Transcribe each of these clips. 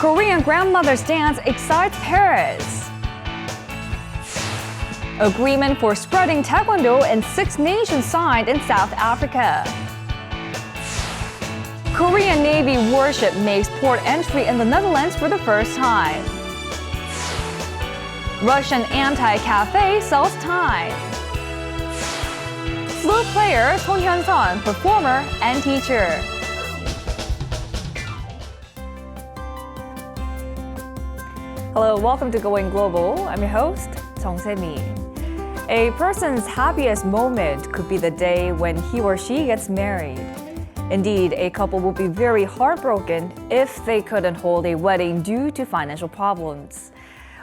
Korean grandmother's dance excites Paris. Agreement for spreading Taekwondo in 6 nations signed in South Africa. Korean Navy warship makes port entry in the Netherlands for the first time. Russian anti-cafe sells time. Flute player Son Hyeon-seon, performer and teacher. Hello, welcome to Going Global. I'm your host, Jung Se-mi. A person's happiest moment could be the day when he or she gets married. Indeed, a couple will be very heartbroken if they couldn't hold a wedding due to financial problems.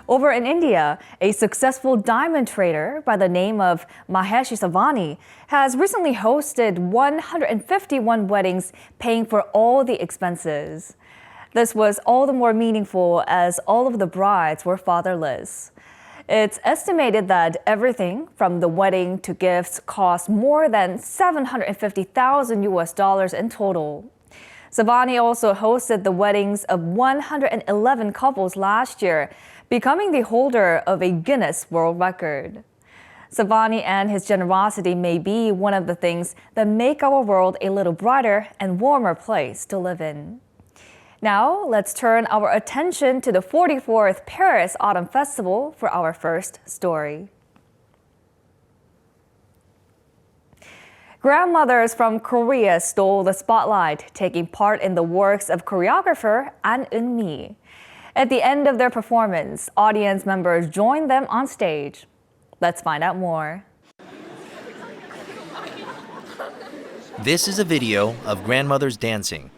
Over in India, a successful diamond trader by the name of Mahesh Savani has recently hosted 151 weddings, paying for all the expenses. This was all the more meaningful as all of the brides were fatherless. It's estimated that everything from the wedding to gifts cost more than $750,000 in total. Savani also hosted the weddings of 111 couples last year, becoming the holder of a Guinness World Record. Savani and his generosity may be one of the things that make our world a little brighter and warmer place to live in. Now, let's turn our attention to the 44th Paris Autumn Festival for our first story. Grandmothers from Korea stole the spotlight, taking part in the works of choreographer An Eun-mi. At the end of their performance, audience members joined them on stage. Let's find out more. This is a video of grandmothers dancing.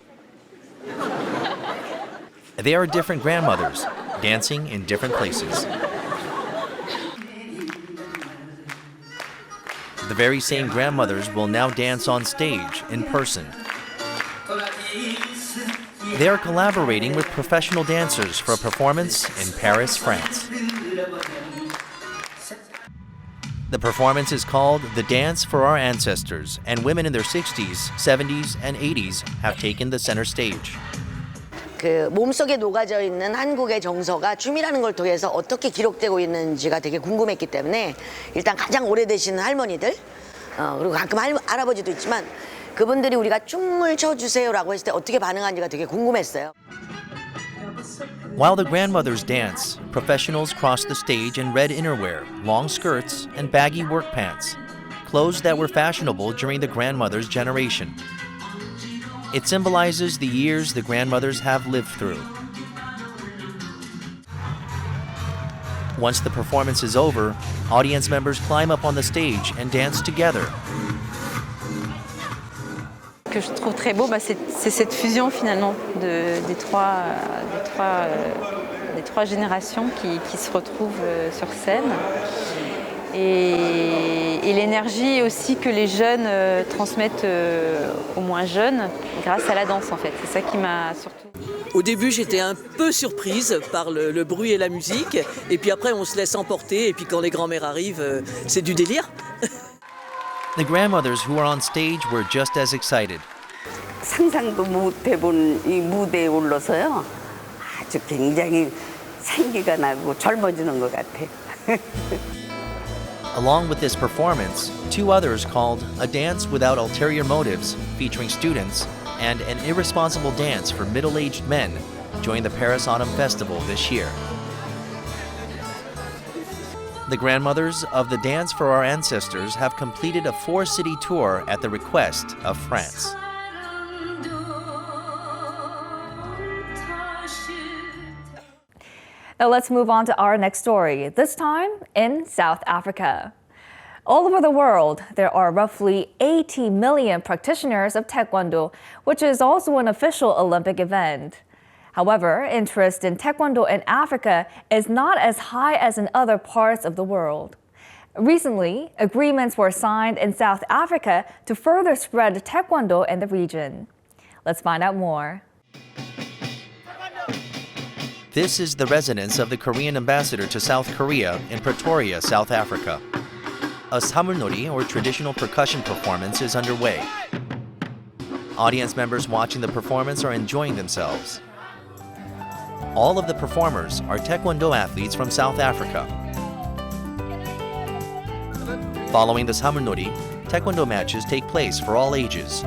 They are different grandmothers, dancing in different places. The very same grandmothers will now dance on stage, in person. They are collaborating with professional dancers for a performance in Paris, France. The performance is called The Dance for Our Ancestors, and women in their 60s, 70s, and 80s have taken the center stage. 그 몸속에 녹아져 있는 한국의 정서가 춤이라는 걸 통해서 어떻게 기록되고 있는지가 되게 궁금했기 때문에 일단 가장 오래되신 할머니들 그리고 가끔 할아버지도 있지만 그분들이 우리가 춤을 춰주세요라고 했을 때 어떻게 반응하는지가 되게 궁금했어요. While the grandmothers dance, professionals cross the stage in red innerwear, long skirts, and baggy work pants, clothes that were fashionable during the grandmother's generation. It symbolizes the years the grandmothers have lived through. Once the performance is over, audience members climb up on the stage and dance together. Ce que je trouve très beau, c'est cette fusion finalement des trois générations qui se retrouvent sur scène. Et l'énergie aussi que les jeunes transmettent aux moins jeunes grâce à la danse en fait. C'est ça qui m'a surtout... Au début, j'étais un peu surprise par le bruit et la musique. Et puis après, on se laisse emporter. Et puis quand les grands-mères arrivent, c'est du délire. The grandmothers who are on stage were just as excited. 상상도 못 해본 이 무대에 올라서요. 아주 굉장히 생기가 나고 젊어지는 것 같아. Along with this performance, 2 others called A Dance Without Ulterior Motives, featuring students, and An Irresponsible Dance for Middle-Aged Men joined the Paris Autumn Festival this year. The grandmothers of the Dance for Our Ancestors have completed a 4-city tour at the request of France. Now let's move on to our next story, this time in South Africa. All over the world, there are roughly 80 million practitioners of Taekwondo, which is also an official Olympic event. However, interest in Taekwondo in Africa is not as high as in other parts of the world. Recently, agreements were signed in South Africa to further spread Taekwondo in the region. Let's find out more. This is the residence of the Korean ambassador to South Korea in Pretoria, South Africa. A samulnori, or traditional percussion performance, is underway. Audience members watching the performance are enjoying themselves. All of the performers are Taekwondo athletes from South Africa. Following the Samulnori, Taekwondo matches take place for all ages.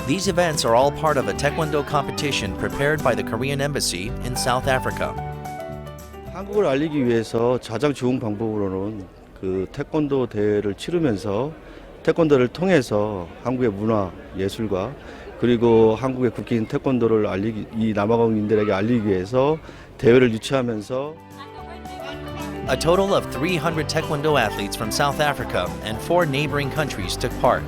These events are all part of a Taekwondo competition prepared by the Korean Embassy in South Africa. 한국을 알리기 위해서 가장 좋은 방법으로는 그 태권도 대회를 치르면서 태권도를 통해서 한국의 문화, 예술과 그리고 한국의 국기인 태권도를 이 남아공인들에게 알리기 위해서 대회를 유치하면서 A total of 300 Taekwondo athletes from South Africa and 4 neighboring countries took part.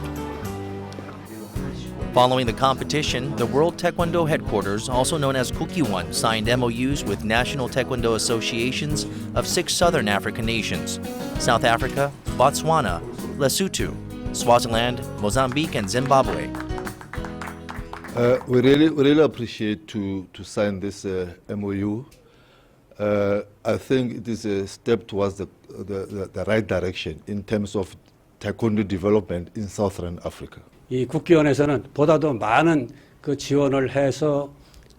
Following the competition, the World Taekwondo Headquarters, also known as Kukiwon, signed MOUs with national Taekwondo associations of 6 southern African nations: South Africa, Botswana, Lesotho, Swaziland, Mozambique, and Zimbabwe. We really appreciate to sign this MOU. I think it is a step towards the right direction in terms of Taekwondo development in Southern Africa. 이 국기원에서는 보다도 많은 그 지원을 해서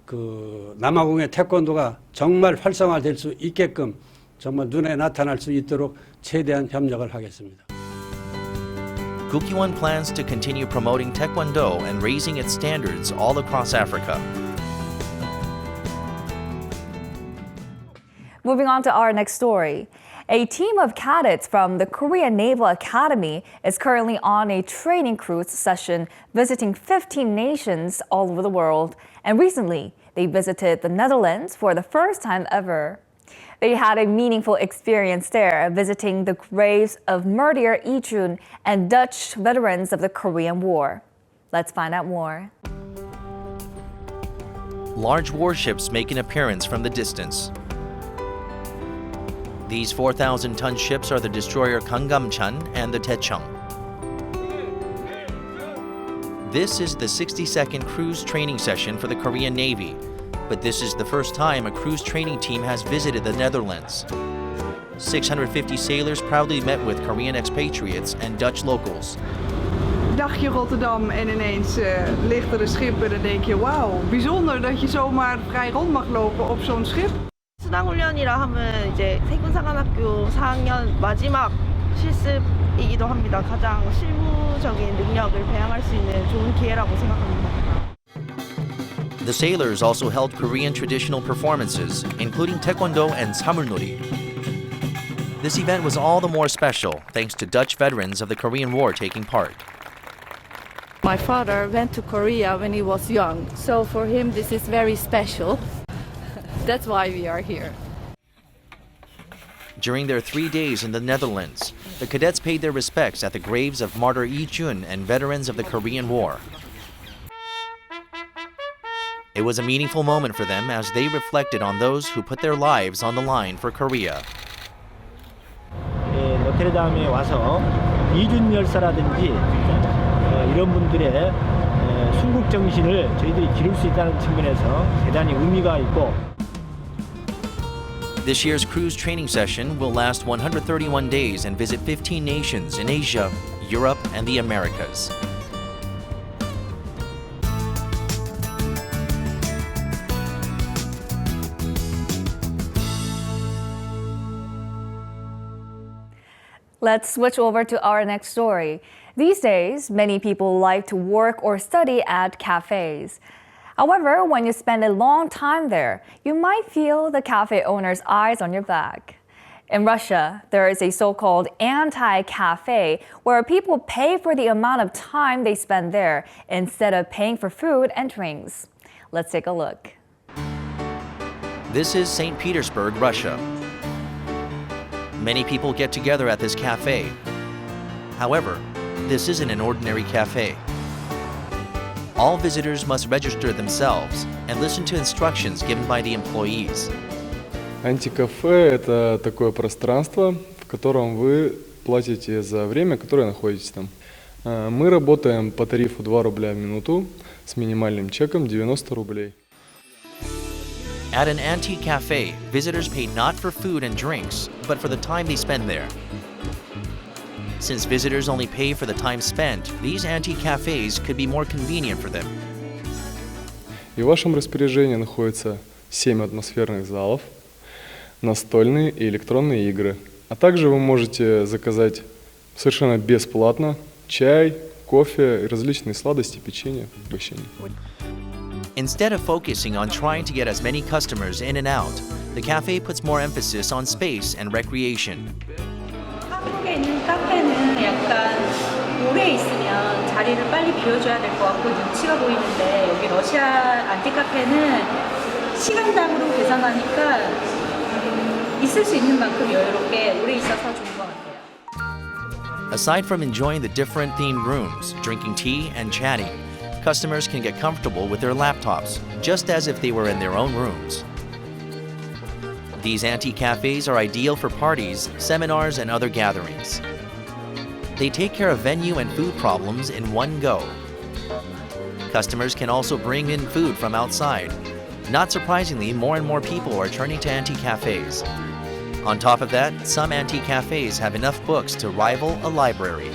그 남아공의 태권도가 정말 활성화될 수 있게끔 정말 눈에 나타날 수 있도록 최대한 협력을 하겠습니다. Kukiwon plans to continue promoting Taekwondo and raising its standards all across Africa. Moving on to our next story. A team of cadets from the Korean Naval Academy is currently on a training cruise session visiting 15 nations all over the world. And recently, they visited the Netherlands for the first time ever. They had a meaningful experience there, visiting the graves of martyr Lee Jun and Dutch veterans of the Korean War. Let's find out more. Large warships make an appearance from the distance. These 4,000-ton ships are the destroyer Gangnam-chan and the Taechung. This is the 62nd cruise training session for the Korean Navy, but this is the first time a cruise training team has visited the Netherlands. 650 sailors proudly met with Korean expatriates and Dutch locals. Dagje Rotterdam en ineens ligt er een schip en dan denk je wauw, bijzonder dat je zomaar vrij rond mag lopen op zo'n schip. 수당훈련이라 하면 이제 세군사관학교 4학년 마지막 실습이기도 합니다. 가장 실무적인 능력을 배양할 수 있는 좋은 기회라고 생각합니다. The sailors also held Korean traditional performances, including Taekwondo and Samulnori. This event was all the more special thanks to Dutch veterans of the Korean War taking part. My father went to Korea when he was young, so for him this is very special. That's why we are here. During their 3 days in the Netherlands, the cadets paid their respects at the graves of martyr Lee Jun and veterans of the Korean War. It was a meaningful moment for them as they reflected on those who put their lives on the line for Korea. 노트르담에 와서 이준 열사라든지 이런 분들의 순국 정신을 저희들이 기를 수 있다는 측면에서 대단히 의미가 있고. This year's cruise training session will last 131 days and visit 15 nations in Asia, Europe, and the Americas. Let's switch over to our next story. These days, many people like to work or study at cafes. However, when you spend a long time there, you might feel the cafe owner's eyes on your back. In Russia, there is a so-called anti-cafe where people pay for the amount of time they spend there instead of paying for food and drinks. Let's take a look. This is St. Petersburg, Russia. Many people get together at this cafe. However, this isn't an ordinary cafe. All visitors must register themselves and listen to instructions given by the employees. Антикафе – это такое пространство, в котором вы платите за время, которое находитесь там. Мы работаем по тарифу 2 рубля в минуту с минимальным чеком 90 рублей. At an antique cafe, visitors pay not for food and drinks, but for the time they spend there. Since visitors only pay for the time spent, these antique cafes could be more convenient for them. И в вашем распоряжении находится 7 атмосферных залов, настольные и электронные игры. А также вы можете заказать совершенно бесплатно чай, кофе и различные сладости, печенье, угощения. Instead of focusing on trying to get as many customers in and out, the cafe puts more emphasis on space and recreation. 한국에 있는 카페는 약간 오래 있으면 자리를 빨리 비워줘야 될 것 같고 눈치가 보이는데 여기 러시아 안티 카페는 시간당으로 계산하니까 있을 수 있는 만큼 여유롭게 오래 있어서 좋은 것 같아요. Aside from enjoying the different themed rooms, drinking tea, and chatting, customers can get comfortable with their laptops, just as if they were in their own rooms. These antique cafes are ideal for parties, seminars, and other gatherings. They take care of venue and food problems in one go. Customers can also bring in food from outside. Not surprisingly, more and more people are turning to antique cafes. On top of that, some antique cafes have enough books to rival a library.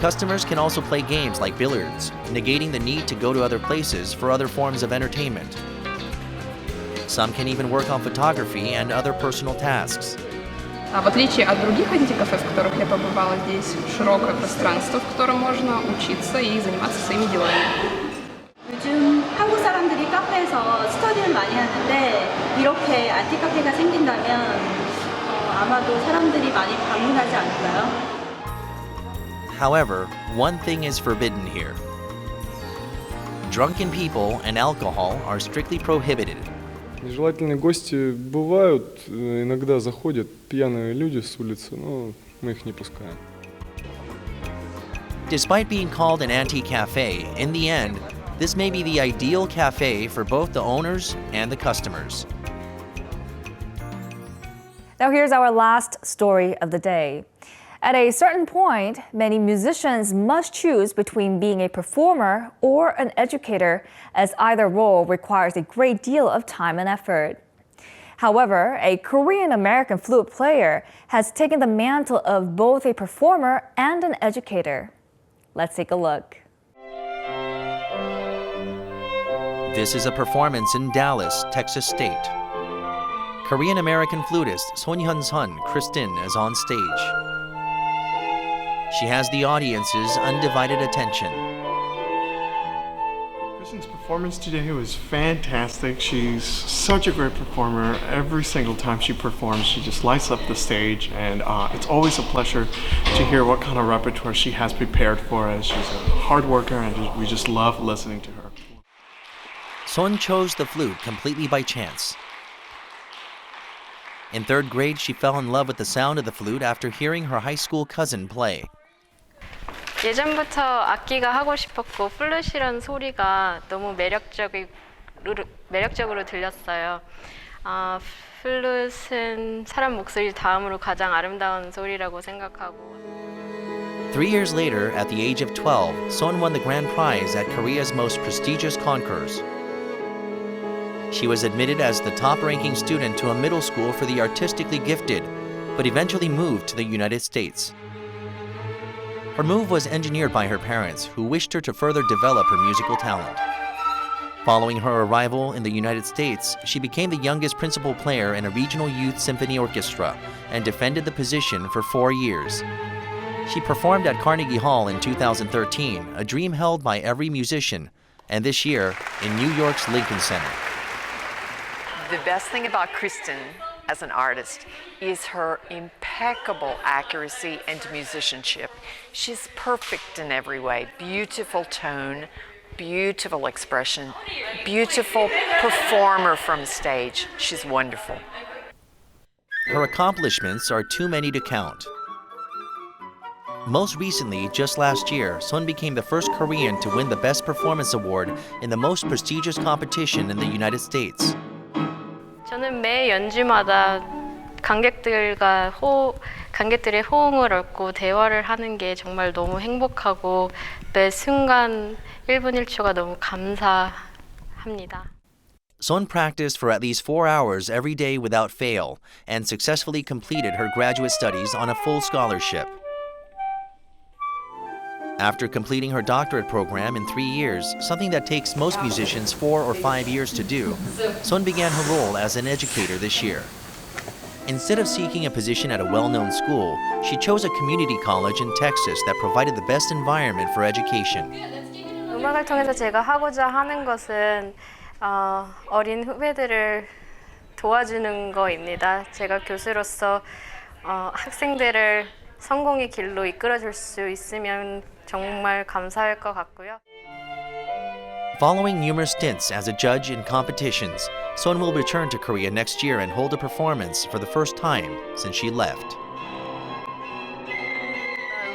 Customers can also play games like billiards, negating the need to go to other places for other forms of entertainment. Some can even work on photography and other personal tasks. В отличие от других антикафе, в которых я побывала, здесь широкое пространство, в котором можно учиться и заниматься своими делами. 요즘 한국 사람들이 카페에서 스터디를 많이 하는데 이렇게 안티 카페가 생긴다면 아마도 사람들이 많이 방문하지 않을까요? However, one thing is forbidden here. Drunken people and alcohol are strictly prohibited. Нежелательные гости бывают, иногда заходят пьяные люди с улицы, но мы их не пускаем. Despite being called an antique cafe, in the end, this may be the ideal cafe for both the owners and the customers. Now here's our last story of the day. At a certain point, many musicians must choose between being a performer or an educator, as either role requires a great deal of time and effort. However, a Korean-American flute player has taken the mantle of both a performer and an educator. Let's take a look. This is a performance in Dallas, Texas State. Korean-American flutist Son Hyeon-seon Kristin is on stage. She has the audience's undivided attention. Kristen's performance today was fantastic. She's such a great performer. Every single time she performs, she just lights up the stage, and it's always a pleasure to hear what kind of repertoire she has prepared for us. She's a hard worker, and we just love listening to her. Son chose the flute completely by chance. In third grade, she fell in love with the sound of the flute after hearing her high school cousin play. 예전부터 악기가 하고 싶었고 플룻이라는 소리가 너무 매력적으로 들렸어요. 플룻은 사람 목소리 다음으로 가장 아름다운 소리라고 생각하고. 3 years later, at the age of 12, Son won the grand prize at Korea's most prestigious concours. She was admitted as the top-ranking student to a middle school for the artistically gifted, but eventually moved to the United States. Her move was engineered by her parents, who wished her to further develop her musical talent. Following her arrival in the United States, she became the youngest principal player in a regional youth symphony orchestra and defended the position for 4 years. She performed at Carnegie Hall in 2013, a dream held by every musician, and this year in New York's Lincoln Center. The best thing about Kristen as an artist is her impeccable accuracy and musicianship. She's perfect in every way. Beautiful tone, beautiful expression, beautiful performer from stage. She's wonderful. Her accomplishments are too many to count. Most recently, just last year, Son became the first Korean to win the Best Performance Award in the most prestigious competition in the United States. 저는 매 연주마다 관객들의 호응을 얻고 대화를 하는 게 정말 너무 행복하고 매 순간 1분 1초가 너무 감사합니다. Son practiced for at least 4 hours every day without fail and successfully completed her graduate studies on a full scholarship. After completing her doctorate program in 3 years, something that takes most musicians 4 or 5 years to do, Son began her role as an educator this year. Instead of seeking a position at a well-known school, she chose a community college in Texas that provided the best environment for education. 음악을 통해서 제가 하고자 하는 것은 어린 후배들을 도와주는 거입니다. 제가 교수로서 학생들을 성공의 길로 이끌어줄 수 있으면 정말 감사할 것 같고요. Following numerous stints as a judge in competitions, Son will return to Korea next year and hold a performance for the first time since she left.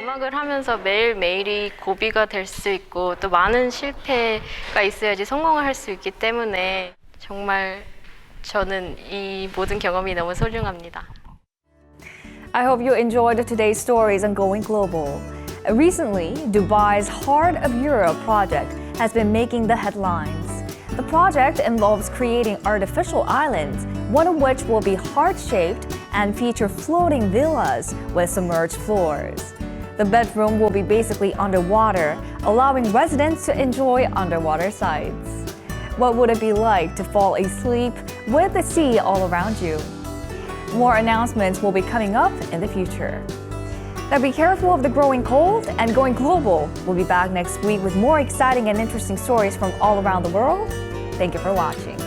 음악을 하면서 매일매일이 고비가 될 수 있고 또 많은 실패가 있어야지 성공을 할 수 있기 때문에 정말 저는 이 모든 경험이 너무 소중합니다. I hope you enjoyed today's stories on Going Global. Recently, Dubai's Heart of Europe project has been making the headlines. The project involves creating artificial islands, one of which will be heart-shaped and feature floating villas with submerged floors. The bedroom will be basically underwater, allowing residents to enjoy underwater sights. What would it be like to fall asleep with the sea all around you? More announcements will be coming up in the future. Now be careful of the growing cold, and Going Global will be back next week with more exciting and interesting stories from all around the world. Thank you for watching.